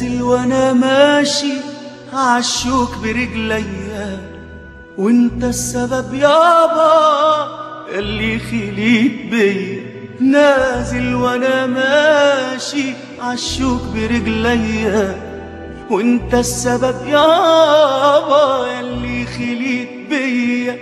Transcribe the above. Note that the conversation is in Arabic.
نازل وانا ماشي عالشوك برجليا، وانت السبب يابا اللي خليت بيا. نازل وانا ماشي عالشوك برجليا، وانت السبب يابا اللي خليت بيا.